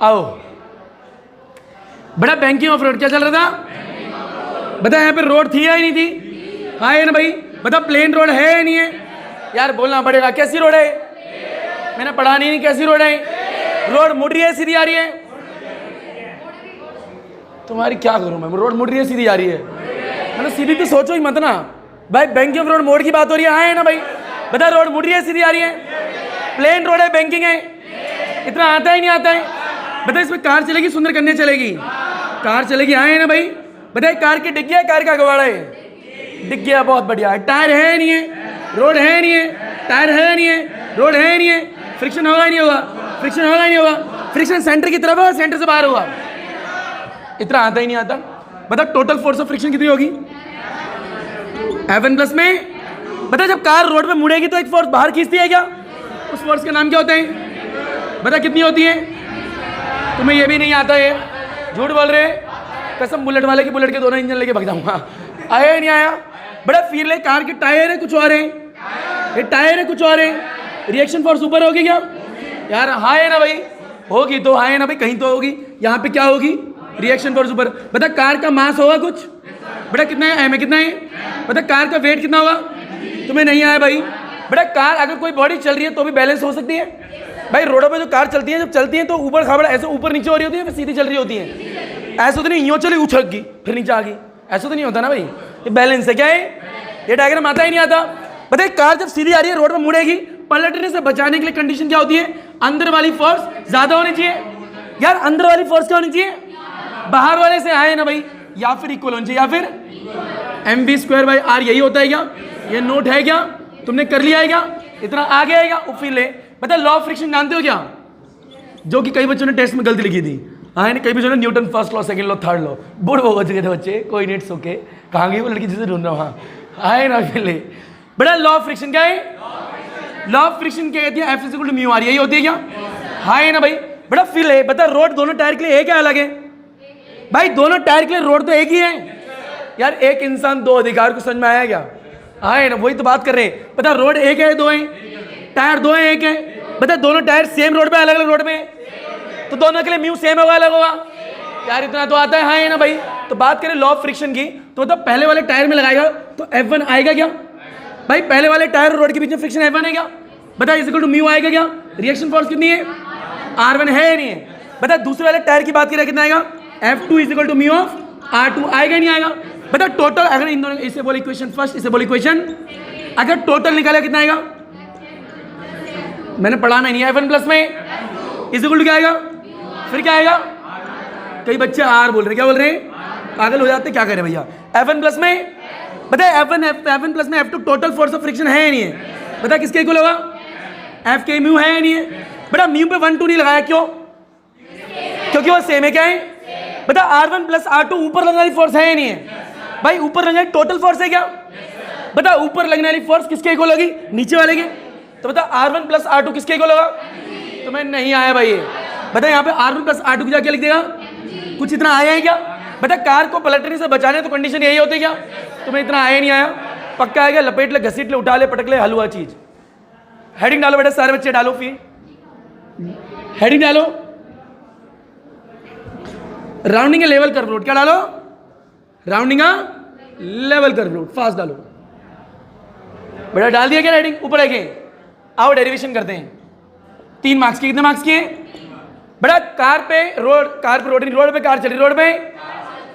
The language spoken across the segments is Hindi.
आओ बड़ा बैंकिंग ऑफ रोड क्या चल रहा था? बता यहाँ पे रोड थी या ही नहीं थी? हाँ है ना भाई? बता प्लेन रोड है या नहीं है? यार बोलना पड़ेगा। कैसी रोड है? मैंने पढ़ा नहीं। कैसी रोड है? रोड मुड़ रही है सीधी आ रही है? तुम्हारी क्या करूं मैं? रोड मुड़ रही है सीधी आ रही है? मतलब सीधी तो सोचो ही मत ना भाई। बैंकिंग ऑफ रोड मोड़ की बात हो रही है। हाँ है ना भाई? बता रोड मुड़ रही है सीधी आ रही है? प्लेन रोड है, बैंकिंग है, इतना आता ही नहीं आता है। बता इसमें कार चलेगी सुंदर कन्या चलेगी? कार चलेगी। हाँ है ना भाई? बताइए कार की डिग्गी है, कार का गवाड़ा है? डिग्गी है, बहुत बढ़िया है। टायर है नहीं है? रोड है नहीं है? टायर है नहीं है? रोड है नहीं है? फ्रिक्शन होगा ही नहीं होगा? फ्रिक्शन होगा ही नहीं होगा? फ्रिक्शन सेंटर की तरफ होगा, सेंटर से बाहर होगा? इतना आता ही नहीं आता। बता टोटल फोर्स ऑफ फ्रिक्शन कितनी होगी F1 प्लस में? बता जब कार रोड पे मुड़ेगी तो एक फोर्स बाहर खींचती है क्या? उस फोर्स का नाम क्या होता है? बता कितनी होती है? तुम्हें ये भी नहीं आता है? झूठ बोल रहे? कसम बुलेट वाले की बुलेट के दोनों इंजन लेके भाग जाऊंगा। आया ही नहीं आया? बड़ा फील है। कार के टायर है कुछ और है, ये टायर है कुछ और है। रिएक्शन फोर्स ऊपर होगी क्या यार? हाँ है ना भाई? होगी तो हाँ है ना भाई? कहीं तो होगी। यहाँ पे क्या होगी? रिएक्शन फोर्स ऊपर। बता कार का मास होगा कुछ? बेटा कितना है? एम है कितना है? बता कार का वेट कितना होगा? तुम्हें नहीं आया भाई? बेटा कार अगर कोई बॉडी चल रही है तो भी बैलेंस हो सकती है भाई। रोडों पे जो कार चलती है, जब चलती है तो ऊपर खाबड़ ऐसे ऊपर नीचे हो रही होती है, फिर सीधी चल रही होती है। ऐसा तो नहीं यूँ चली उछक गई फिर नीचे आ गई, ऐसा तो नहीं होता ना भाई। ये बैलेंस है। क्या है ये? डायग्राम आता ही नहीं आता। बताइए कार जब सीधी आ रही है रोड पर मुड़ेगी, पलटने से बचाने के लिए कंडीशन क्या होती है? अंदर वाली फोर्स ज्यादा होनी चाहिए। यार अंदर वाली फोर्स क्या होनी चाहिए? बाहर वाले से आए ना भाई, या फिर इक्वल होनी चाहिए, या फिर mv²/r। यही होता है क्या? ये नोट है क्या? तुमने कर लिया है क्या? इतना आगे आएगा उफिल ले। बता लॉ ऑफ फ्रिक्शन जानते हो क्या? जो कि कई बच्चों ने टेस्ट में गलती लिखी थी। हाँ कई बच्चों ने Newton first law, second law, third law, बुढ़ हो चुके थे बच्चे। कोई नेट सोके कहाँ गई वो लड़की जिसे ढूंढ रहा हूँ? हाँ है ना फिर ले। बड़ा लॉ ऑफ फ्रिक्शन क्या है? लॉ ऑफ फ्रिक्शन क्या कहती है? F = μ r। यही होती है क्या? हाँ है ना भाई? बड़ा फील है। बता रोड दोनों टायर के लिए एक है अलग है? भाई दोनों टायर के लिए रोड तो एक ही है यार। एक इंसान दो अधिकार को समझ में आया क्या? हाँ है ना? वही तो बात कर रहे हैं। बता रोड एक है दो है? टायर दो है एक है? बता दोनों टायर सेम रोड पे अलग अलग रोड पे तो दोनों के लिए म्यू सेम होगा अलग होगा? यार इतना तो आता है। हाँ है ना भाई? तो बात करें लॉ ऑफ फ्रिक्शन की तो मतलब पहले वाले टायर में लगाएगा तो F1 आएगा क्या भाई? पहले वाले टायर और रोड के बीच में फ्रिक्शन F1 है क्या? बता इक्वल टू म्यू आएगा क्या? रिएक्शन फोर्स कितनी है? R1 है या नहीं है? बता दूसरे वाले टायर की बात करें कितना आएगा? F2 = μ ऑफ R2 आएगा नहीं आएगा? बता टोटल अगर इन दोनों इसे बोले इक्वेशन फर्स्ट, इसे बोले इक्वेशन, अगर टोटल निकाला कितना आएगा? मैंने पढ़ाना नहीं है। F1 प्लस में = क्या आएगा? फिर क्या आएगा? कई बच्चे R बोल रहे हैं। क्या बोल रहे हैं? पागल हो जाते। क्या करें भैया? F1 प्लस में बताए F1 प्लस में F2 total force of friction है या नहीं है? बता किसके इक्वल होगा? F के म्यू है या नहीं है? बता म्यू पे 1 2 नहीं लगाया क्यों? क्योंकि वो सेम है। क्या है? बता R1 + R2 ऊपर लगने वाली फोर्स है या नहीं है? भाई ऊपर लगने वाली टोटल फोर्स है क्या? बता ऊपर लगने वाली फोर्स किसके इक्वल होगी? नीचे वाले के। तो बता R1 + R2 किसके इक्वल होगा? तुम्हें नहीं आया भाई ये? बता यहाँ पे R1 + R2 की जगह क्या लिख देगा? कुछ इतना आया है क्या? बता कार को पलटने से बचाने तो कंडीशन यही होती है क्या? तुम्हें इतना आया नहीं आया? पक्का आएगा। लपेट ले, घसीट ले, उठा ले, पटक ले, हलवा चीज। हेडिंग डालो बेटा, सारे बच्चे डालो। फिर हेडिंग डालो, राउंडिंग लेवल कर्व रोड। क्या डालो? Rounding level curve road. Fast डालो बेटा। डाल दिया क्या हेडिंग? ऊपर है के? आओ डेरिवेशन करते हैं। 3 मार्क्स की। कितने मार्क्स की है बेटा? कार पे रोड पे कार चल रही रोड पे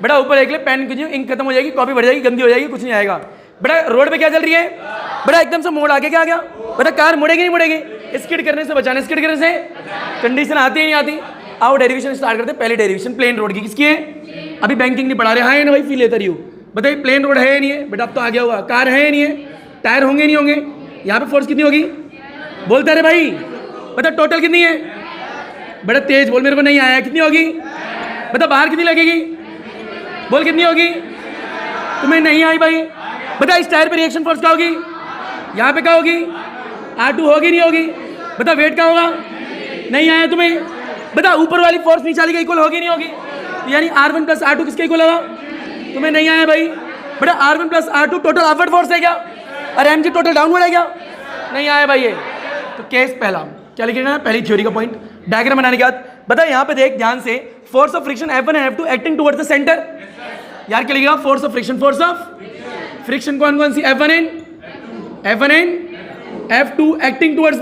बेटा। ऊपर एक ले पेन कीजिए, इंक खत्म हो जाएगी, कॉपी बढ़ जाएगी, गंदी हो जाएगी, कुछ नहीं आएगा बेटा। रोड पे क्या चल रही है बेटा? एकदम से मोड़ आगे क्या आ गया बेटा? कार मुड़ेगी नहीं मुड़ेगी? स्किड करने से बचाने, स्किड करने से कंडीशन आती है नहीं आती? आओ डेरिवेशन स्टार्ट करते हैं। पहले डेरिवेशन प्लेन रोड की किसकी है? अभी बैंकिंग नहीं पढ़ा रहे। हाँ है ना भाई? फील लेता रही हो। बताइए प्लेन रोड है या नहीं है? बेटा अब तो आ गया होगा। कार है या नहीं है? टायर होंगे नहीं होंगे? यहाँ पे फोर्स कितनी होगी? बोलते रहे भाई। बता टोटल कितनी है? बड़ा तेज बोल, मेरे को नहीं आया। कितनी होगी? बता बाहर कितनी लगेगी? बोल कितनी होगी? तुम्हें नहीं आई भाई? बता इस टायर पे रिएक्शन फोर्स क्या होगी? यहाँ पे क्या होगी? R2 होगी नहीं होगी? बता वेट क्या होगा? नहीं आया तुम्हें? बता ऊपर वाली फोर्स नीचे वाली का इक्वल होगी नहीं होगी? यानी R1 + R2 किसके इक्वल होगा? तुम्हें नहीं आया भाई? बेटा R1 + R2 total upward force है क्या? और mg टोटल डाउनवर्ड है क्या? नहीं आया भाई ये। तो केस पहला क्या लिखेगा? पहली थ्योरी का पॉइंट। डायग्राम बनाने के बाद बता यहाँ पे देख ध्यान से, force of friction F1 and F2 acting towards the centre. यार क्या लिखेगा? फोर्स ऑफ फ्रिक्शन कौन कौन सी? F1 and F2 acting towards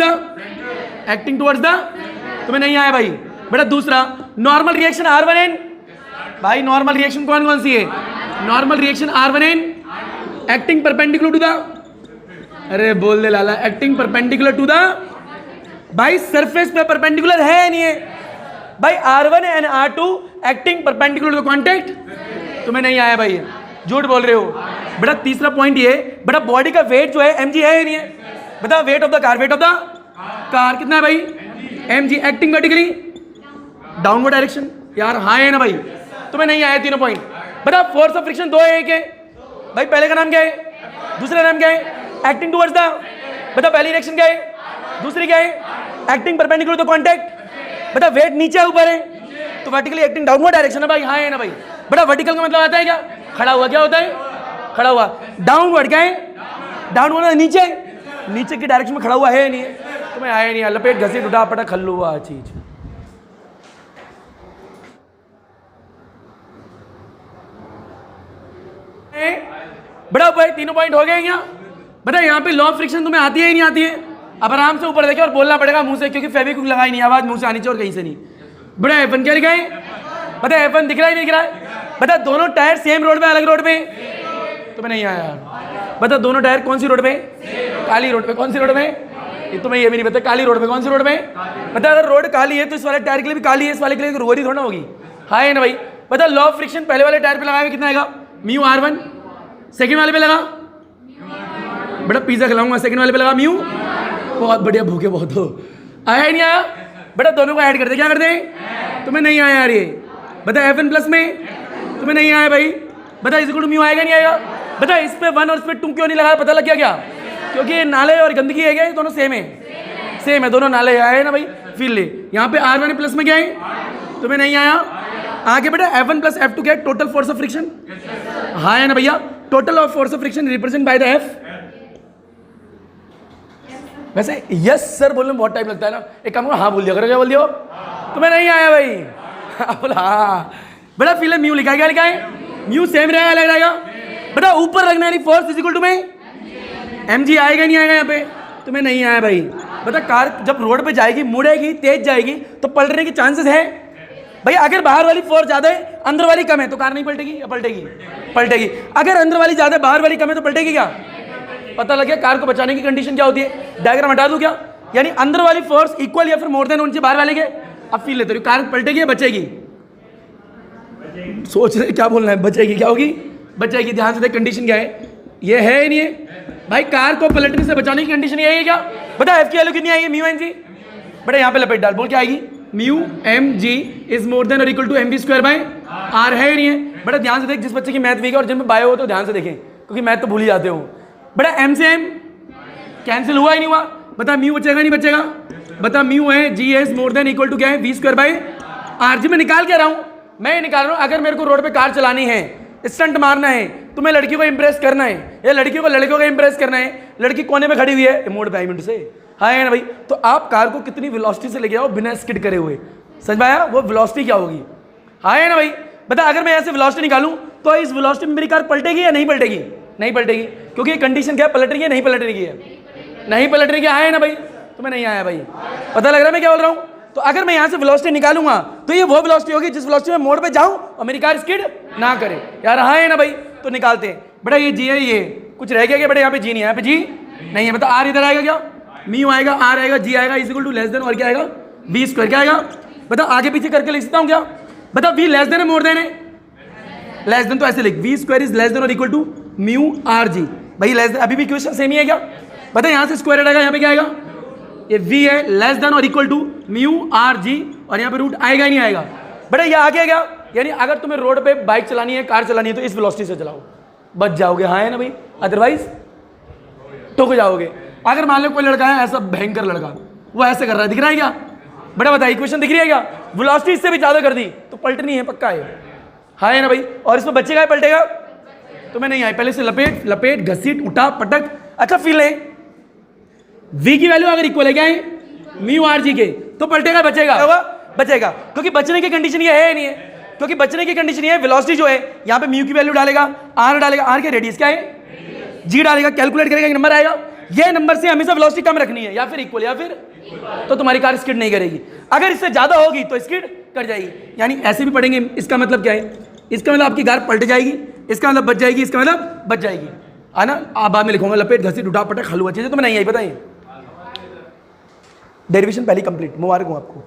the, तुम्हें नहीं आया भाई। बेटा दूसरा, नॉर्मल रिएक्शन R1 एंड, भाई नॉर्मल रिएक्शन कौन कौन सी है? Normal reaction R1 and acting perpendicular to the, अरे बोल दे लाला, एक्टिंग परपेंडिकुलर टू द, भाई सरफेस पे परपेंडिकुलर है या नहीं है? भाई R1 and R2 acting perpendicular to contact, तुम्हें नहीं आया भाई, झूठ बोल रहे हो। बेटा तीसरा पॉइंट ये, बेटा बॉडी का वेट जो है mg है या नहीं है? बता वेट ऑफ द कार कितना है भाई? mg acting vertically downward direction. यार हाँ है ना भाई? तुम्हें नहीं आया तीनों पॉइंट। बता फोर्स ऑफ फ्रिक्शन 2 है, एक है भाई, पहले का नाम क्या है? दूसरा नाम क्या है? एक्टिंग टुवर्ड्स द, बता पहली रिएक्शन क्या है? दूसरी क्या है? Acting perpendicular to contact. बता वेट नीचे है ऊपर है, तो वर्टिकली एक्टिंग डाउनवर्ड डायरेक्शन है भाई, हाँ है ना भाई? बड़ा वर्टिकल का मतलब आता है क्या? खड़ा हुआ, क्या होता है? खड़ा हुआ। डाउनवर्ड क्या है? डाउनवर्ड नीचे की डायरेक्शन में खड़ा हुआ है नहीं है? तुम्हें आया नहीं? लपेट घसीट उठा पटा खल्लू हुआ चीज। बड़ा भाई तीनों पॉइंट हो गए यहाँ। बता यहाँ पे लॉ ऑफ फ्रिक्शन तुम्हें आती है ही नहीं आती है? अब आराम से ऊपर देखे और बोलना पड़ेगा मुंह से, क्योंकि फेविक्विक लगाई नहीं, आवाज मुंह से आनी चाहिए और कहीं से नहीं। बड़ा F1 क्या लिखा है? बता F1 दिख रहा है नहीं दिख रहा है? बता दोनों टायर सेम रोड पे अलग रोड पे? तुम्हें नहीं आया यार। बता दोनों टायर कौन सी रोड पे? काली रोड पे। कौन सी रोड पे? ये तुम्हें ये भी नहीं पता, काली रोड पे। कौन सी रोड पे? बता अगर रोड काली है तो इस वाले टायर के लिए भी काली है, इस वाले के लिए रोरी थोड़ा होगी, हाँ है ना भाई? बता लॉ ऑफ फ्रिक्शन पहले वाले टायर पे लगाए कितना आएगा? म्यू R1, सेकंड वाले पे लगा, बड़ा पिज्जा खिलाऊंगा, सेकंड वाले पे लगा म्यू, बहुत बढ़िया, भूखे बहुत हो। आया ही नहीं आया? बेटा दोनों को ऐड कर दे, क्या कर दे? तुम्हें नहीं आया यार ये। बता F1 प्लस में, तुम्हें नहीं आया भाई। बता इस म्यू आएगा नहीं आएगा? बता इस पे 1 और इस पे 2 क्यों नहीं लगाया? पता लग गया क्या? क्योंकि ये नाले और गंदगी है क्या? ये दोनों सेम है, दोनों नाले आए ना भाई। फिर ले यहाँ पे R1 प्लस में क्या है? तुम्हें नहीं आया? आगे बेटा F1 प्लस F2 क्या है? टोटल फोर्स ऑफ फ्रिक्शन, हाँ है ना भैया? Total of force of friction represent by the F। वैसे यस सर बोलने में बहुत टाइम लगता है ना, एक काम करो हाँ बोल दिया करो। क्या बोल दिया? तुम्हें नहीं आया भाई? बोला हाँ। बेटा फिर म्यू लिखा है, क्या लिखा है? म्यू सेम रहेगा अलग रहेगा? बेटा ऊपर रखने वाली फोर्स इज इक्वल टू में mg आएगा नहीं आएगा यहाँ पे? तुम्हें नहीं आया भाई। बता कार जब रोड पे जाएगी, मुड़ेगी, तेज जाएगी तो पलटने के चांसेस है भाई। अगर बाहर वाली फोर्स ज्यादा है, अंदर वाली कम है, तो कार नहीं पलटेगी या पलटेगी? अगर अंदर वाली ज्यादा है, बाहर वाली कम है, तो पलटेगी क्या? पता लग गया कार को बचाने की कंडीशन क्या होती है? डायग्राम हटा दूं क्या? यानी अंदर वाली फोर्स इक्वल या फिर मोर देन होनी चाहिए बाहर वाले के। अब फील लेते रहो, कार पलटेगी या बचेगी? सोच रहे क्या बोलना है? बचेगी। क्या होगी? बचेगी। ध्यान से देख कंडीशन क्या है, ये है नहीं है भाई? कार को पलटने से बचाने की कंडीशन यही है क्या? बता F की वैल्यू कितनी आएगी? Mu mg। बेटा यहाँ पे लपेट डाल, बोल क्या आएगी? Mu mg is more than और equal to mv square by r, है नहीं है? बेटा ध्यान से देख, जिस बच्चे की मैथ वीक है और जिनमें बायो हो तो ध्यान से देखें, क्योंकि मैथ तो भूल ही जाते हो। बेटा m से m कैंसिल हुआ ही नहीं हुआ? बता म्यू बचेगा नहीं बचेगा? बता म्यू है g is more than equal to क्या है? v square by r। G मैं निकाल के रहा हूँ, मैं निकाल रहा हूँ। अगर मेरे को रोड पे कार चलानी है, स्टंट मारना है, तुम्हें लड़कियों को इंप्रेस करना है या लड़कियों को लड़कों को इंप्रेस करना है, लड़की कोने में खड़ी हुई है मोड़ पे 5 मिनट से, हाँ है ना भाई? तो आप कार को कितनी वेलोसिटी से लेके आओ बिना स्किड करे हुए, समझ में आया? वो वेलोसिटी क्या होगी, हाँ है ना भाई? बता अगर मैं ऐसे वेलोसिटी निकालूं तो इस वेलोसिटी में मेरी कार पलटेगी या नहीं पलटेगी? नहीं पलटेगी, क्योंकि ये कंडीशन क्या है? पलटने की नहीं पलटने की है? नहीं पलटने की, हाँ है ना भाई? तुम्हें नहीं आया भाई? पता लग रहा है मैं क्या बोल रहा हूँ? तो अगर मैं यहाँ से वेलोसिटी निकालूंगा तो ये वो वेलोसिटी होगी जिस वेलोसिटी में मोड़ पे जाऊं और मेरी कार स्किड ना करे। यार हाँ है ना भाई? तो निकालते हैं। बेटा ये जी है, ये कुछ रह गया क्या? बेटा यहाँ पे जी नहीं है, यहाँ पे जी नहीं है। बता आर इधर आएगा क्या? म्यू आएगा, आर आएगा, जी आएगा, is equal to less than और क्या आएगा? B square. क्या आएगा? बता आगे पीछे करके लिख सकता हूँ क्या? बता वी लेस देन है मोर देन है? लेस देन तो ऐसे लिख, v square is less than और equal to mu r g. भाई लेस देन, अभी भी क्वेश्चन सेम ही है क्या? बता यहाँ से स्क्वायर आएगा, यहाँ पे क्या आएगा? ये v है लेस देन और equal to mu r g, और यहाँ पे रूट आएगा ही नहीं आएगा? बेटा ये आ गया, यानी अगर तुम्हें रोड पे बाइक चलानी है, कार चलानी है, तो इस वेलोसिटी से चलाओ, बच जाओगे, हाँ है ना भाई? अदरवाइज ठुक जाओगे। अगर मान लो कोई लड़का है ऐसा भयंकर लड़का, वो ऐसे कर रहा है, दिख रहा है क्या? बेटा बताइए इक्वेशन दिख रही है क्या? वेलोसिटी इससे भी ज्यादा कर दी तो पलटनी है, पक्का है, हाँ है ना भाई? और इसमें बच्चे का पलटेगा? तुम्हें नहीं आए, पहले से लपेट लपेट घसीट उठा पटक। अच्छा फील है, v की वैल्यू अगर इक्वल है क्या है? म्यू आर जी के, तो पलटेगा बचेगा होगा? बचेगा, क्योंकि बचने की कंडीशन ये है नहीं है, क्योंकि बचने की कंडीशन ये है वेलोसिटी जो है यहाँ पे म्यू की वैल्यू डालेगा, आर डालेगा, आर के रेडियस क्या है जी डालेगा, कैलकुलेट करेगा, एक नंबर आएगा, ये नंबर से हमेशा वेलोसिटी कम रखनी है या फिर इक्वल या फिर, तो तुम्हारी कार स्किड नहीं करेगी। अगर इससे ज्यादा होगी तो स्किड कर जाएगी। यानी ऐसे भी पढ़ेंगे, इसका मतलब क्या है, इसका मतलब आपकी कार पलट जाएगी, इसका मतलब बच जाएगी, इसका मतलब बच जाएगी, है ना। आप बाद में लिखूंगा लपेट घसीट उठा पटक हलवा चीजें तुम्हें नहीं आई, बताइए। डेरिवेशन पहली कंप्लीट, मुबारक हूं आपको।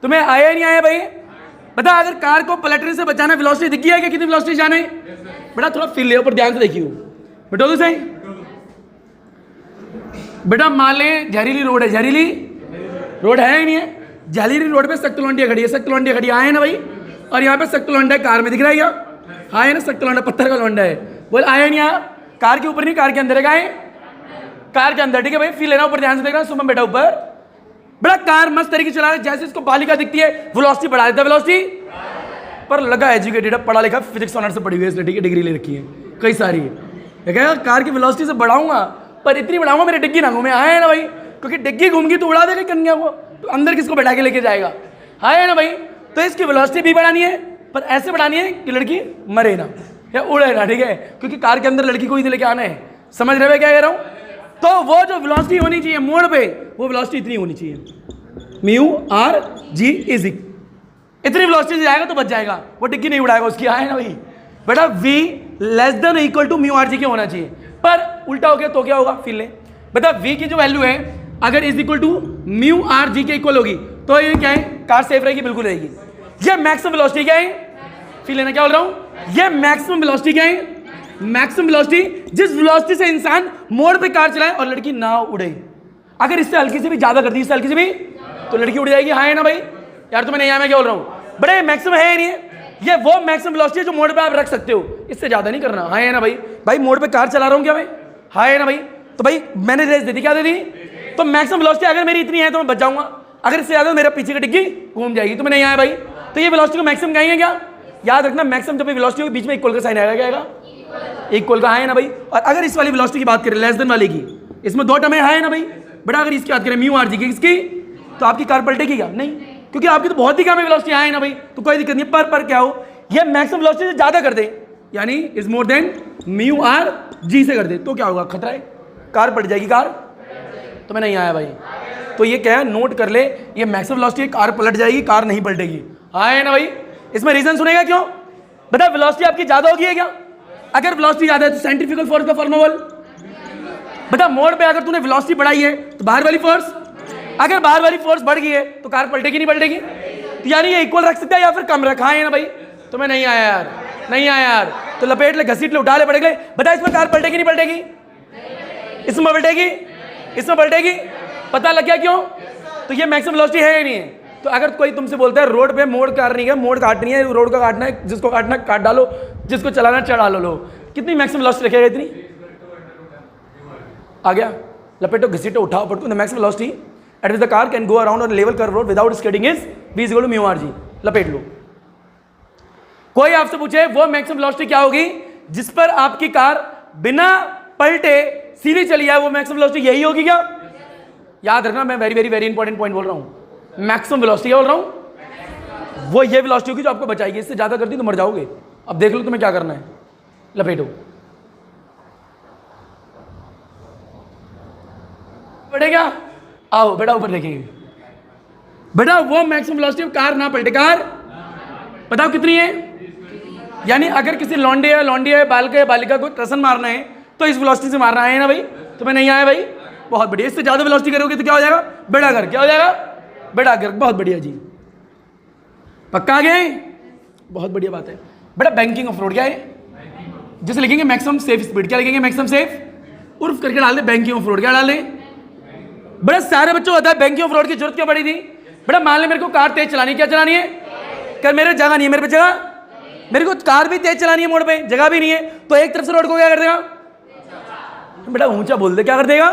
तुम्हें आया नहीं आया भाई? बता, अगर कार को पलटने से बचाना, वेलोसिटी दिख गया है कि कितनी वेलोसिटी जाना है? बेटा थोड़ा फील ले, ऊपर ध्यान से देखिए बेटा, तो सही बेटा। मान ले जहरीली रोड है, जहरीली रोड है या नहीं है? जहरीली रोड पे सख्त लौंडिया खड़ी है, सख्त लौंडिया खड़ी आए ना भाई, और यहाँ पे सख्त लौंडा है, कार में दिख रहा है क्या? हाँ है ना, सख्त लौंडा पत्थर का लौंडा है, बोल आया नहीं आया? कार के ऊपर नहीं, कार के अंदर है, कार के अंदर, ठीक है भाई, फील लेना, ऊपर ध्यान से देखना। सुमन बेटा ऊपर, बड़ा कार मस्त तरीके से चला रहा है, जैसे इसको बालिका दिखती है वेलोसिटी बढ़ा देता है, वेलोसिटी पर लगा एजुकेटेड, पढ़ा लिखा, फिजिक्स ऑनर से पढ़ी हुई है इसलिए, ठीक है, डिग्री ले रखी है कई सारी है। कार की वेलोसिटी से बढ़ाऊंगा, पर इतनी बढ़ाऊंगा मेरी डिग्गी ना घूमे, आए ना भाई, क्योंकि डिग्गी घूमगी तो उड़ा देगा कन्या को, तो अंदर किसको बैठा के लेके जाएगा, है ना भाई। तो इसकी वेलोसिटी भी बढ़ानी है, पर ऐसे बढ़ानी है कि लड़की मरे ना या उड़े ना, ठीक है, क्योंकि कार के अंदर लड़की को ही लेके आना है। समझ रहे हो क्या कह रहा हूँ? तो वो जो वेलोसिटी होनी चाहिए मोड़ पे, वो वेलोसिटी इतनी होनी चाहिए, म्यू आर जी इज इतनी वेलोसिटी से जाएगा तो बच जाएगा, वो डिग्गी नहीं उड़ाएगा उसकी, आए ना भाई। बेटा v less than equal to mu r g के होना चाहिए, पर उल्टा हो गया तो क्या होगा, फिर ले बेटा v की जो वैल्यू है अगर is equal to mu r g के इक्वल होगी तो ये क्या है, कार सेफ रहेगी, बिल्कुल रहेगी। ये मैक्सिमम वेलोसिटी क्या है, फिर लेना, क्या बोल रहा हूं, ये मैक्सिमम वेलोसिटी क्या है, मैक्सिमम वेलोसिटी जिस वेलोसिटी से इंसान मोड़ पे कार चलाए और लड़की ना उड़े। अगर इससे हल्की से भी ज्यादा कर दी, इससे हल्की से भी, तो लड़की उड़ जाएगी, हाँ है ना भाई। यार तुम्हें नहीं आया मैं क्या बोल रहा हूँ, बड़े मैक्सिमम है नहीं है, ये वो मैक्सिमम वेलोसिटी है जो मोड़ पे आप रख सकते हो, इससे ज्यादा नहीं करना, हाँ है ना भाई। भाई मोड़ पे कार चला रहा हूँ क्या मैं, हाँ है ना भाई, तो भाई मैंने रेस दे दी, क्या दे दी, तो मैक्सिमम वेलोसिटी अगर मेरी इतनी है तो मैं बच जाऊंगा, अगर इससे ज्यादा मेरा पीछे की डिग्गी घूम जाएगी। तुम्हें नहीं आया भाई, तो ये वेलोसिटी को मैक्सिमम कहेंगे क्या, याद रखना, मैक्सिमम जब वेलोसिटी होगी बीच में इक्वल का साइन आएगा, क्या आएगा, इक्वल का, है ना भाई। और अगर इस वाली वेलोसिटी की बात करें, लेस देन वाली की, इसमें दो टर्म है ना भाई। बेटा अगर इसकी बात करें म्यू आर जी की, इसकी, तो आपकी कार पलटेगी क्या, नहीं, क्योंकि आपकी तो बहुत ही कम है वेलोसिटी, है ना भाई, तो कोई दिक्कत नहीं। पर क्या हो, ये मैक्सिमम वेलोसिटी से ज्यादा कर दे, यानी is more then mu r जी से कर दे, तो क्या होगा, खतरा है, कार पलट जाएगी, कार। तो मैं नहीं आया भाई, तो ये क्या है, नोट कर ले, ये मैक्सिमम वेलोसिटी, कार पलट जाएगी, कार नहीं पलटेगी, है ना भाई। इसमें रीजन सुनेगा क्यों, बेटा वेलोसिटी आपकी ज्यादा होगी है क्या, अगर वेलोसिटी ज्यादा है तो सेंट्रीफ्यूगल फोर्स का फॉर्मूला बोल। बेटा मोड़ पे अगर तूने वेलोसिटी बढ़ाई है तो बाहर वाली फोर्स, अगर बाहर वाली फोर्स बढ़ गई है तो कार पलटेगी नहीं पलटेगी, तो यानी ये इक्वल रख सकता है या फिर कम रखा है ना भाई। तो मैं नहीं आया यार, नहीं आया यार, तो लपेट ले, घसीट ले, उठा ले, पड़ेगा। बता इसमें कार पलटेगी नहीं पलटेगी, इसमें पलटेगी, इसमें पलटेगी, पता लग गया क्यों, तो ये मैक्सिमम वेलोसिटी है या नहीं है। तो अगर कोई तुमसे बोलता है रोड पे मोड़ काटनी है, मोड़ काटनी है, रोड का काटना है, जिसको काटना काट डालो, जिसको चलाना चढ़ा लो, कितनी मैक्सिमम वेलोसिटी रखेगा, इतनी आ गया, लपेटो घसीटो उठाओ पटको, the maximum velocity at which the car can go around on level curve road without skidding is v is equal to mu r g, लपेट लो। कोई आपसे पूछे वो मैक्सिमम वेलोसिटी क्या होगी जिस पर आपकी कार बिना पलटे सीधी चली जाए, वो मैक्सिमम वेलोसिटी यही होगी क्या, याद रखना, मैं very very very important point बोल रहा हूं। मैक्सिमम वेलोसिटी क्या बोल रहा हूं, वो ये वेलोसिटी होगी जो आपको बचाएगी, इससे ज्यादा कर दी तो मर जाओगे। अब देख लो तुम्हें क्या करना है, लपेटो, बढ़ेगा, आओ बेटा ऊपर देखेंगे। बेटा वो मैक्सिमम वेलोसिटी कार ना पलटे, कार बताओ कितनी है, यानी अगर किसी लौंडे है बालिका को टसन मारना है तो इस वेलोसिटी से मारना है ना भाई। तो मैं नहीं आया भाई, बहुत बढ़िया, इससे ज्यादा वेलोसिटी करोगे तो क्या हो जाएगा, बड़ा घर, क्या हो जाएगा, बड़ा घर, बहुत बढ़िया जी, पक्का आ गए, बहुत बढ़िया बात है। बेटा बैंकिंग ऑफ रोड क्या है, जैसे लिखेंगे मैक्सिमम सेफ स्पीड, क्या लिखेंगे, मैक्सिमम सेफ, उर्फ करके डाल दे बैंकिंग ऑफ रोड, क्या डाल दे। बड़ा सारे बच्चों होता है बैंकिंग ऑफ रोड की जरूरत क्यों पड़ी थी, बेटा मान ले मेरे को कार तेज चलानी, क्या चलानी है, कर मेरे जगह नहीं है, मेरे पे जगह, मेरे को कार भी तेज चलानी है, मोड़ पे जगह भी नहीं है, तो एक तरफ से रोड को क्या कर देगा, बेटा ऊंचा बोल दे, क्या कर देगा,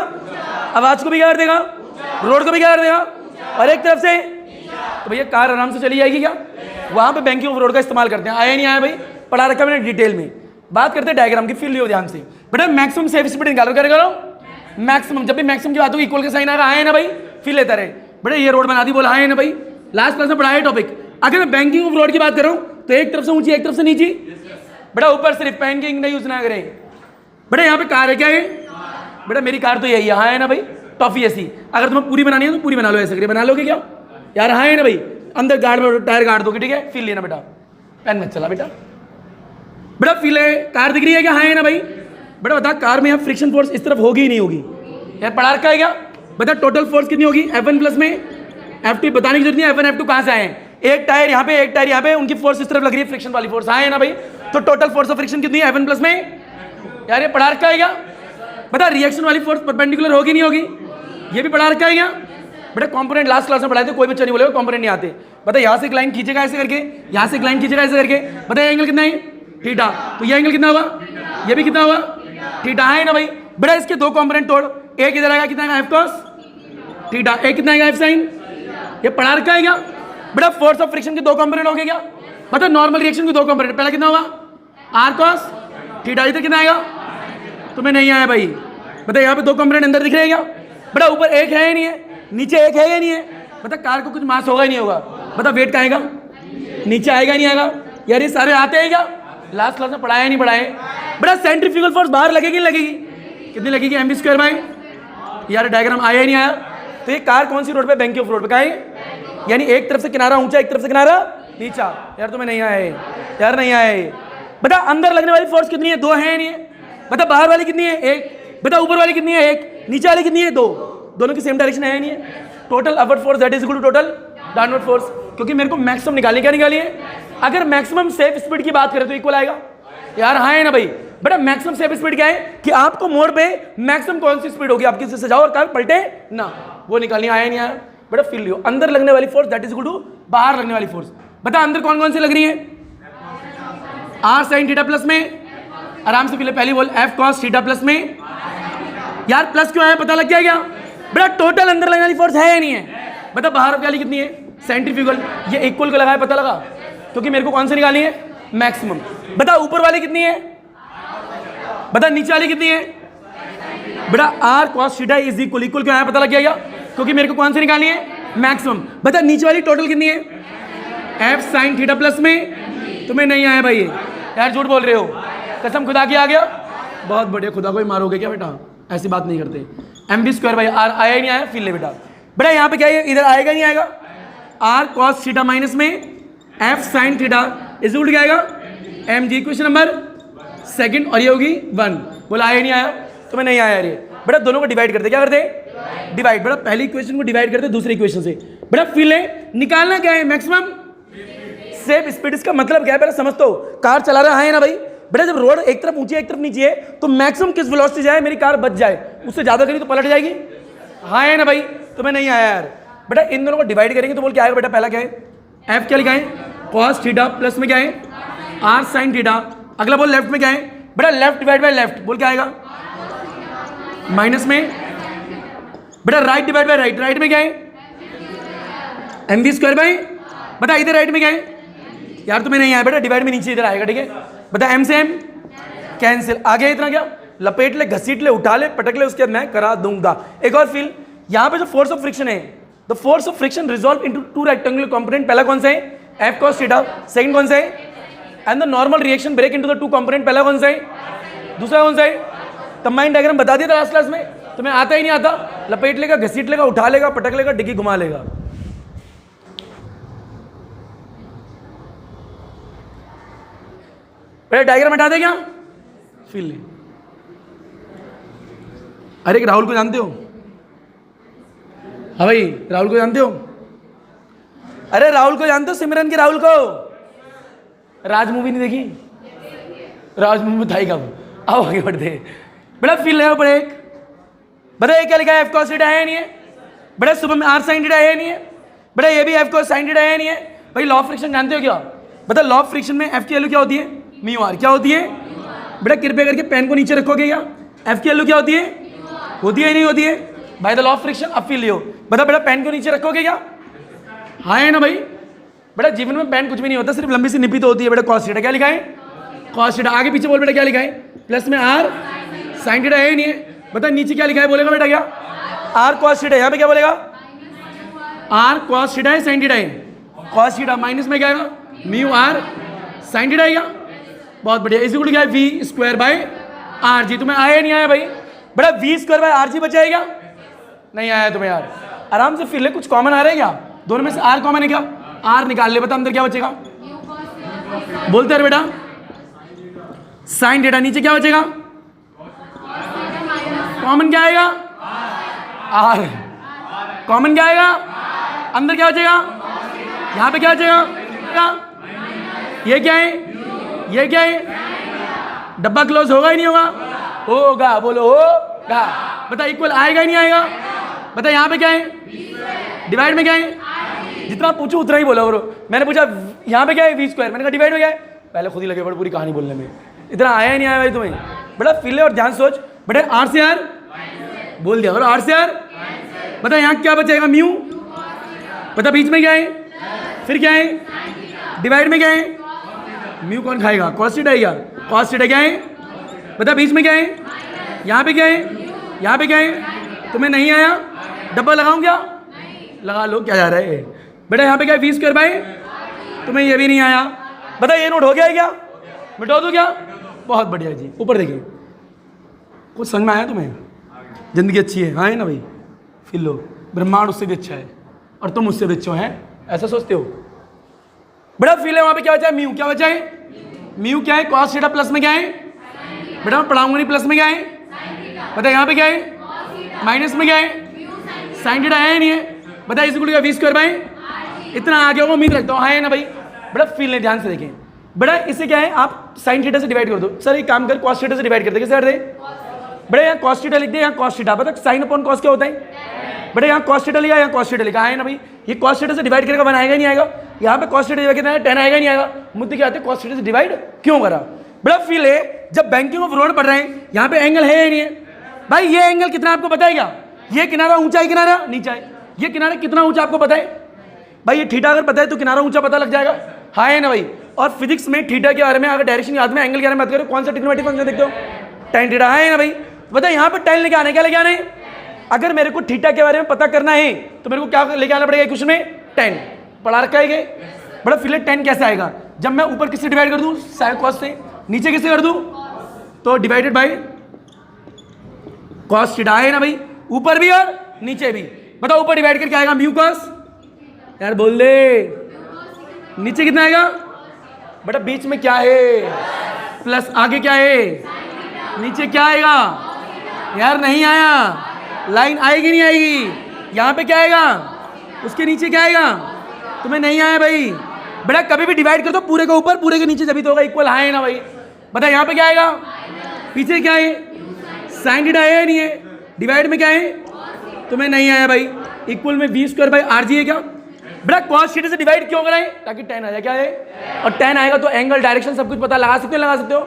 आवाज को भी क्या कर देगा, रोड को भी क्या कर देगा, और एक तरफ से, तो भैया कार आराम से चली जाएगी क्या। वहां पे बैंकिंग ऑफ रोड का इस्तेमाल करते हैं, आया नहीं आया भाई, पढ़ा रखा मैंने डिटेल में। बात करते हैं डायग्राम की, फील लियो ध्यान से। बेटा मैक्सिमम सेफ स्पीड निकालो, क्या करो, मैक्सिमम, जब भी मैक्सिमम की बात होगी इक्वल का साइन आएगा, आए ना भाई, फील लेता रहे। बड़े ये रोड बना दी, बोला हाँ है ना भाई, लास्ट क्लास में पढ़ाया टॉपिक। अगर मैं बैंकिंग ऑफ रोड की बात कर रहा हूँ तो एक तरफ से ऊंची एक तरफ से नीची, बड़ा ऊपर सिर्फ बैंकिंग नहीं यूज ना करें। बड़ा यहाँ पे कार है, क्या है बेटा, मेरी कार तो यही है, हाँ है ना भाई, टॉफी ऐसी। अगर तुम्हें पूरी बनानी है तो पूरी बना लो, ऐसे करके बना लोगे क्या यार, हाँ है ना भाई, अंदर गार्ड में टायर गाड़ दोगे, ठीक है, फील लेना बेटा, पेन मत चला बेटा, बड़ा फील है, कार दिख रही है क्या, हाँ है ना भाई। बेटा बता, कार में यहाँ फ्रिक्शन फोर्स इस तरफ होगी ही नहीं होगी, यार पढ़ा रखा है क्या, बता टोटल फोर्स कितनी होगी, F1 प्लस में F2, बताने की जरूरत नहीं है F1 F2 कहाँ से आए हैं, एक टायर यहाँ पे एक टायर यहाँ पे, उनकी फोर्स इस तरफ लग रही है, फ्रिक्शन वाली फोर्स, हाँ है ना भाई। तो टोटल फोर्स ऑफ फ्रिक्शन कितनी है F1 प्लस में, यार ये पढ़ा रखा है क्या, बता रिएक्शन वाली फोर्स परपेंडिकुलर होगी नहीं होगी, ये भी पढ़ा रखा है क्या बेटा। कंपोनेंट लास्ट क्लास में पढ़ाए थे, कोई बच्चा नहीं बोलेगा कंपोनेंट नहीं आते। बता यहाँ से एक लाइन खींचेगा ऐसे करके, यहाँ से एक लाइन खींचेगा ऐसे करके, बता एंगल कितना है थीटा, तो ये एंगल कितना होगा, ये भी कितना होगा थीटा, है ना भाई। बेटा इसके दो कंपोनेंट तोड़, एक इधर आएगा कितना आएगा F cos थीटा, एक कितना आएगा F sin, ये पढ़ा रखा है क्या बेटा। फोर्स ऑफ फ्रिक्शन के दो कंपोनेंट हो गए क्या, बता नॉर्मल रिएक्शन के दो कंपोनेंट, पहला कितना होगा R cos थीटा, इधर कितना आएगा, तुम्हें नहीं आया भाई। बता यहाँ पे दो कंपोनेंट अंदर दिख रहे हैं क्या बेटा, ऊपर एक है या नहीं है, नीचे एक है या नहीं है, बता कार को कुछ मास होगा ही नहीं होगा, बता वेट का आएगा, नीचे आएगा नहीं आएगा, यार ये सारे आते हैं क्या, लास्ट क्लास में पढ़ाया नहीं पढ़ाए बेटा। सेंट्रीफ्यूगल फोर्स बाहर लगेगी लगेगी, कितनी लगेगी mv² बाय, यार डायग्राम आया ही नहीं आया। तो ये कार कौन सी रोड पे, बैंकिंग ऑफ रोड पे का है, यानी एक तरफ से किनारा ऊंचा एक तरफ से किनारा नीचा, यार तुम्हें नहीं आए, यार नहीं आए। बता अंदर लगने वाली फोर्स कितनी है, दो है नहीं है, बता बाहर वाली कितनी है एक, बता ऊपर वाली कितनी है एक, नीचे वाली कितनी है दो, दोनों की सेम डायरेक्शन है नहीं है। Total upward force that is equal to total downward force, क्योंकि मेरे को मैक्सिमम निकालनी, क्या निकाली है, अगर मैक्सिमम सेफ स्पीड की बात करें तो इक्वल आएगा, यार हाँ है ना भाई। बेटा मैक्सिमम सेफ स्पीड क्या है कि आपको मोड़ पे मैक्सिमम कौन सी स्पीड होगी आपकी, से जाओ और कार पलटे ना, वो निकालनी, आया नहीं आया बेटा। फील लियो, अंदर लगने वाली force that is equal to बाहर लगने वाली फोर्स। बता अंदर कौन कौन सी लग रही है, R sin थीटा प्लस में, आराम से पहले पहली बोल F cos थीटा प्लस में, यार प्लस क्यों आया पता लग गया क्या बेटा। टोटल अंदर लगने वाली फोर्स है या नहीं है, बता बाहर वाली कितनी है सेंट्रीफ्यूगल, ये इक्वल को लगाया पता लगा, क्योंकि मेरे को कौन सी निकालनी है मैक्सिमम। बता ऊपर वाली कितनी है, बता नीचे वाली कितनी है बेटा, R cos theta is equal, equal क्यों आया पता लग गया क्या, क्योंकि मेरे को कौन सी निकालनी है मैक्सिमम। बता नीचे वाली टोटल कितनी है F sin थीटा प्लस में, तुम्हें नहीं आया भाई, यार झूठ बोल रहे हो, कसम खुदा की आ गया, बहुत बढ़िया, खुदा को ही मारोगे क्या बेटा, ऐसी बात नहीं करते। mv² भाई R आया ही नहीं आया, फिर ले बेटा। बेटा यहाँ पे क्या है, इधर आएगा नहीं आएगा, R cos थीटा माइनस में F sin theta is equal क्या आएगा mg, क्वेश्चन नंबर सेकंड, और ये होगी 1, बोला आया नहीं आया, तुम्हें नहीं आया रे बेटा। दोनों को डिवाइड करते, क्या करते डिवाइड, बेटा पहली इक्वेशन को डिवाइड करते दूसरी इक्वेशन से। बेटा फिर निकालना क्या है मैक्सिमम सेफ स्पीड, इसका मतलब क्या है पहले समझ, तो कार चला रहा है ना भाई। बेटा जब रोड एक तरफ ऊंची है एक तरफ नीचे है तो मैक्सिमम किस वेलोसिटी जाए मेरी कार बच जाए, उससे ज्यादा करी तो पलट जाएगी, हाँ है ना भाई। तुम्हें नहीं आया यार बेटा, इन दोनों को डिवाइड करेंगे तो बोल क्या आएगा बेटा, पहला क्या है F क्या लिखा है cos थीटा प्लस में क्या है R sin थीटा, अगला बोल लेफ्ट में क्या है बेटा, लेफ्ट डिवाइड बाय लेफ्ट, बोल क्या आएगा माइनस में, बेटा right divide by right, right में क्या है mv² बाय, बता इधर राइट में क्या है, यार तुम्हें नहीं आया बेटा, डिवाइड में नीचे इधर आएगा, ठीक है। बता m से m कैंसिल, आगे इतना क्या, लपेट ले घसीट ले उठा ले पटक ले, उसके बाद मैं करा दूंगा। एक और फील, यहाँ पे जो फोर्स ऑफ फ्रिक्शन है, the force of friction resolve into two rectangular component, पहला कौन सा है F cos थीटा, सेकंड कौन सा है and the normal reaction break into the two component, पहला कौन सा है दूसरा कौन सा है। कंबाइंड डायग्राम बता दिया था लास्ट क्लास में, तुम्हें आता ही नहीं आता, लपेट लेगा घसीट लेगा उठा लेगा पटक लेगा डिग्गी घुमा लेगा। पहले डायग्राम हटा दे क्या, फील ले। अरे राहुल को जानते हो, हाँ भाई राहुल को जानते हो, अरे राहुल को जानते हो, सिमरन के राहुल को, राज मूवी नहीं देखी, राज मूवी बताई कब, आओ आगे बढ़ते। बड़ा फील ले बड़े एक, बड़ा क्या लिखा है F cos थीटा है नहीं है, बड़ा सुबह में R sin थीटा है नहीं है, बड़ा ये भी F cos sin थीटा है नहीं है। भाई लॉ ऑफ फ्रिक्शन जानते हो क्या, बता लॉ ऑफ फ्रिक्शन में F की वैल्यू क्या होती है म्यू आर, क्या होती है बेटा, कृपया करके पेन को नीचे रखोगे क्या, F की वैल्यू क्या होती है, होती है नहीं होती है by the law of friction, अब फील लियो। बता बेटा पेन को नीचे रखोगे क्या, हाँ है ना भाई। बेटा जीवन में पेन कुछ भी नहीं होता, सिर्फ लंबी सी निपी तो होती है। बेटा cos थीटा क्या लिखा है, cos थीटा, आगे पीछे बोल बेटा क्या लिखा है, प्लस में R sin थीटा है नहीं है। बता नीचे क्या लिखा है, बोलेगा बेटा क्या R cos थीटा, यहाँ पे क्या बोलेगा आर कॉस थीटा है साइन थीटा है, कॉस थीटा माइनस में क्या आएगा म्यू आर साइन थीटा आएगा। बहुत बढ़िया। इसी को क्या है v square by r g. तुम्हें आया नहीं आया भाई बेटा, v square by r g बचाएगा नहीं आया तुम्हें यार, आराम से फिर ले। कुछ कॉमन आ रहा है क्या दोनों में से? आर कॉमन है क्या? आर निकाल ले, बता अंदर क्या बचेगा, बोलते हैं बेटा साइन थीटा, नीचे क्या बचेगा कॉमन क्या आएगा आर, कॉमन क्या आएगा अंदर क्या बचेगा, यहाँ पे क्या बचेगा, ये क्या है, ये क्या है, डब्बा क्लोज होगा ही नहीं होगा, होगा, बोलो होगा। बता इक्वल आएगा ही नहीं आएगा, बता यहाँ पे क्या है डिवाइड में क्या है, जितना पूछो उतना ही बोला करो। मैंने पूछा यहाँ पे क्या है वी स्क्वायर, मैंने कहा डिवाइड में क्या है, पहले खुद ही लगे बड़े पूरी कहानी बोलने में, इतना आया ही नहीं आया भाई तुम्हें। बेटा फिर और ध्यान सोच बेटा, आर से आर बोल दिया और आर से आर, बता यहाँ क्या बचेगा म्यू, बता बीच में क्या है, फिर क्या है डिवाइड में क्या है, म्यू कौन खाएगा, कॉस थीटा है क्या, कॉस थीटा क्या है, बता बीच में क्या है, यहाँ पे क्या है, यहाँ पे क्या है, तुम्हें नहीं आया डब्बा लगाऊं क्या, लगा लो, क्या जा रहा है बेटा, यहाँ पे क्या है वी स्क्वायर बाय, तुम्हें ये भी नहीं आया, बता ये नोट हो गया है क्या, मिटा दो क्या, बहुत बढ़िया जी। ऊपर देखिए कुछ समझ में आया तुम्हें, जिंदगी अच्छी है, हाँ है ना भाई, फिर लो ब्रह्मांड उससे भी अच्छा है और तुम उससे भी अच्छे हो, हैं ऐसा सोचते हो। बेटा फील है वहाँ पे क्या बचा है म्यू, क्या बचा है म्यू क्या है, कॉस थीटा प्लस में क्या है, बेटा मैं पढ़ाऊंगा नहीं, प्लस में क्या है, बता यहाँ पे क्या है माइनस में क्या है, साइन थीटा है नहीं है, बता इस गुण का वी स्क्वायर बाय, इतना आगे होगा उम्मीद रखता हूँ, हाँ है ना भाई। बेटा फील है ध्यान से देखें बेटा, इसे क्या है आप साइन थीटा से डिवाइड कर दो, सर एक काम कर कॉस थीटा से डिवाइड कर दे, कैसे कर दे बेटा, यहाँ कॉस थीटा लिख दे, यहाँ कॉस थीटा, बता साइन अपॉन कॉस क्या होता है बेटा, यहाँ कॉस थीटा लिखा, यहाँ कॉस थीटा लिखा है ना भाई, ये कॉस थीटा से डिवाइड करेगा 1 आएगा नहीं आएगा, यहाँ पे कॉस थीटा कितना है 10 आएगा नहीं आएगा, मुद्दे क्या आते हैं कॉस थीटा से डिवाइड क्यों करा। बेटा फील है जब बैंकिंग ऑफ रोड पढ़ रहे हैं, यहाँ पे एंगल है या नहीं है भाई, ये एंगल कितना आपको बताएगा, ये किनारा ऊंचा है किनारा नीचा है, ये किनारा कितना ऊंचा आपको पता है भाई, ये थीटा अगर पता है तो किनारा ऊंचा पता लग जाएगा, हाँ है ना भाई। और फिजिक्स में थीटा के बारे में अगर डायरेक्शन याद में एंगल के बारे में बात करो, कौन सा ट्रिग्नोमेट्रिक फंक्शन देखते हो, tan थीटा, है ना भाई। बता यहाँ पे tan लेके आने, क्या लेके आने, अगर मेरे को थीटा के बारे में पता करना है तो मेरे को क्या लेके आना पड़ेगा क्वेश्चन में, tan पढ़ा रखा है। बड़ा फिलहाल tan कैसे आएगा, जब मैं ऊपर किससे डिवाइड कर दूं साइन कॉस से, नीचे किससे कर दूं तो डिवाइडेड बाय कॉस थीटा, है ना भाई, ऊपर भी और नीचे भी। बताओ ऊपर डिवाइड करके आएगा म्यू कॉस, यार बोल दे, नीचे कितना आएगा बेटा, बीच में क्या है प्लस, आगे क्या है नीचे क्या आएगा, यार नहीं आया, लाइन आएगी नहीं आएगी, यहाँ पे क्या आएगा उसके नीचे क्या आएगा, तुम्हें नहीं आया भाई। बेटा कभी भी डिवाइड कर दो पूरे के ऊपर पूरे के नीचे, जब भी तो होगा इक्वल, है ना भाई। बता यहाँ पे क्या आएगा, पीछे क्या है साइन थीटा है नहीं है, डिवाइड में क्या है, तुम्हें नहीं आया भाई, इक्वल में v square by r g है क्या। बेटा कॉस थीटा से डिवाइड क्यों कराएं, ताकि tan आ जाए, क्या है, और tan आएगा तो एंगल डायरेक्शन सब कुछ पता लगा सकते हो, लगा सकते हो,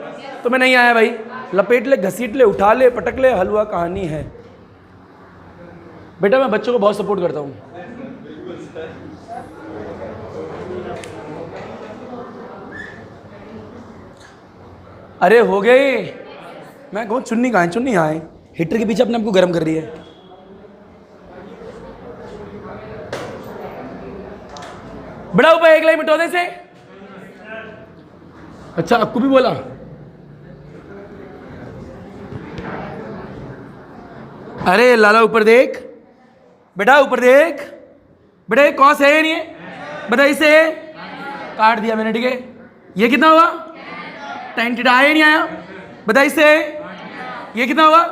तुम्हें नहीं आया भाई, लपेट ले घसीट ले उठा ले पटक ले, हलवा कहानी है। बेटा मैं बच्चों को बहुत सपोर्ट करता हूँ, अरे हो गए, मैं कहूँ चुन्नी कहाँ है, चुन्नी यहाँ है, हीटर के पीछे अपने आपको गर्म कर रही है। बड़ा ऊपर एक लाइन मिटौदे से, अच्छा आपको भी बोला, अरे लाला ऊपर देख बेटा, ऊपर देख बेटा, ये कॉस है या नहीं है, बता इसे काट दिया मैंने, ठीक है, ये कितना हुआ tan थीटा, आया नहीं आया, बता इससे ये कितना हुआ,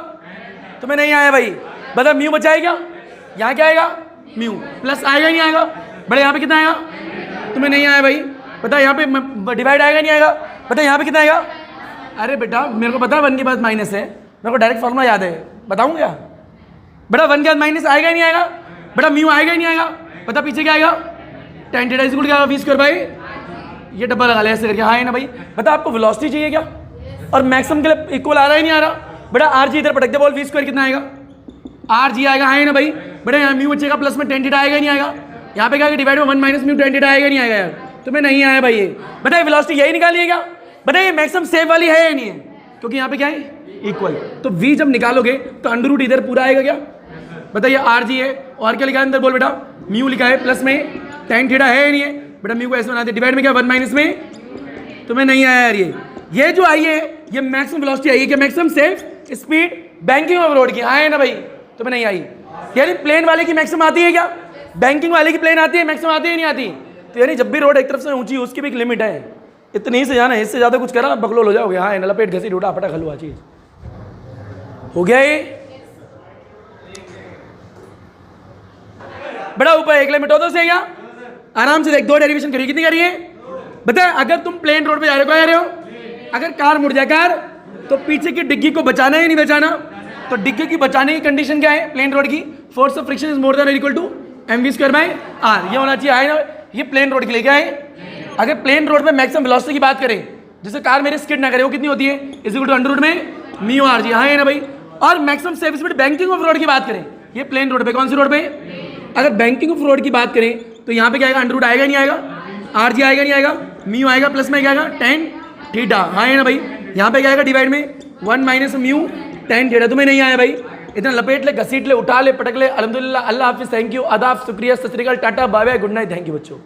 तुम्हें नहीं आया भाई। बता म्यू बचा है क्या, यहाँ क्या आएगा म्यू प्लस आएगा नहीं आएगा, बड़े यहाँ पे कितना आएगा, तुम्हें नहीं आया भाई। बता यहाँ पे डिवाइड आएगा नहीं आएगा, बता यहाँ पे कितना आएगा, अरे बेटा मेरे को पता है 1 के बाद माइनस है, मेरे को डायरेक्ट फॉर्मूला याद है, बताऊँ क्या बेटा, 1 के बाद माइनस आएगा ही नहीं आएगा, बेटा म्यू आएगा ही नहीं आएगा, बता पीछे क्या आएगा tan थीटा इज इक्वल क्या वी स्क्वायर बाय, ये डब्बा लगा लिया ऐसे करके, हाँ है ना भाई। बता आपको वेलोसिटी चाहिए क्या, और मैक्सिमम के लिए इक्वल आ रहा है नहीं आ रहा, बेटा आर जी इधर पटक दे, बोल वी स्क्वायर कितना आएगा, आर जी आएगा, है ना भाई। बेटा यहाँ म्यू बचेगा प्लस में tan थीटा आएगा नहीं आएगा, यहाँ पे क्या डिवाइड में 1 माइनस म्यू tan थीटा आएगा नहीं आएगा, यार तुम्हें नहीं आया भाई। ये बताइए वेलोसिटी यही निकालिए क्या, बताइए मैक्सिमम सेव वाली है या नहीं है, क्योंकि यहाँ पे क्या है इक्वल, तो v जब निकालोगे तो अंडर रूट इधर पूरा आएगा क्या, बताइए आर जी है और क्या लिखा है अंदर बोल बेटा, म्यू लिखा है प्लस में tan थीटा है नहीं है बेटा, म्यू को ऐसे बनाते डिवाइड में क्या 1 माइनस में, तुम्हें नहीं आया यार ये जो आई है ये मैक्सिमम वेलोसिटी आई है, क्या maximum safe speed banking of road की आए ना भाई, तुम्हें नहीं आई। यानी प्लेन वाले की मैक्सिमम आती है क्या, बैंकिंग वाले की प्लेन आती है मैक्सिमम आती है नहीं आती। तो यानी जब भी रोड एक तरफ से ऊंची उसकी भी एक लिमिट है, इतनी से जाना है, इससे ज़्यादा कुछ करा बकलोल हो जाओगे। हाँ लपेट घसी टूटा फटा खलुआ चीज़ हो गया ये बड़ा ऊपर एक लिमिट हो तो सही, आराम से देख 2 डेरिवेशन करिए, कितनी करिए बता। अगर तुम प्लेन रोड पे जा रहे हो, अगर कार मुड़ जाए कार, तो पीछे की डिग्गी को बचाना है या नहीं बचाना, तो डिग्गी की बचाने की कंडीशन क्या है प्लेन रोड की, force of friction is more than equal to mv² by r, ये होना चाहिए है ना। ये प्लेन रोड के लिए क्या है, अगर प्लेन रोड पे मैक्सिमम वेलोसिटी की बात करें, जिससे कार मेरे स्किड ना करे, वो कितनी होती है is equal to under root में म्यू आर जी, हाँ है ना भाई। और maximum safe speed banking of road की बात करें, ये प्लेन रोड पे, कौन सी रोड पे, अगर बैंकिंग ऑफ रोड की बात करें तो यहाँ पे क्या आएगा, अंडर रूट आएगा नहीं आएगा, आर जी आएगा नहीं आएगा, म्यू आएगा प्लस में क्या आएगा tan थीटा, हाँ है ना भाई। यहाँ पे क्या आएगा डिवाइड में 1 माइनस म्यू tan थीटा, तुम्हें नहीं आया भाई, इतना लपेट ले घसीट ले उठा ले पटक ले। अल्हम्दुलिल्लाह, अल्लाह हाफिज़, थैंक यू, आदाब, शुक्रिया, सत श्री अकाल, tata bye bye, good night, thank you बच्चों।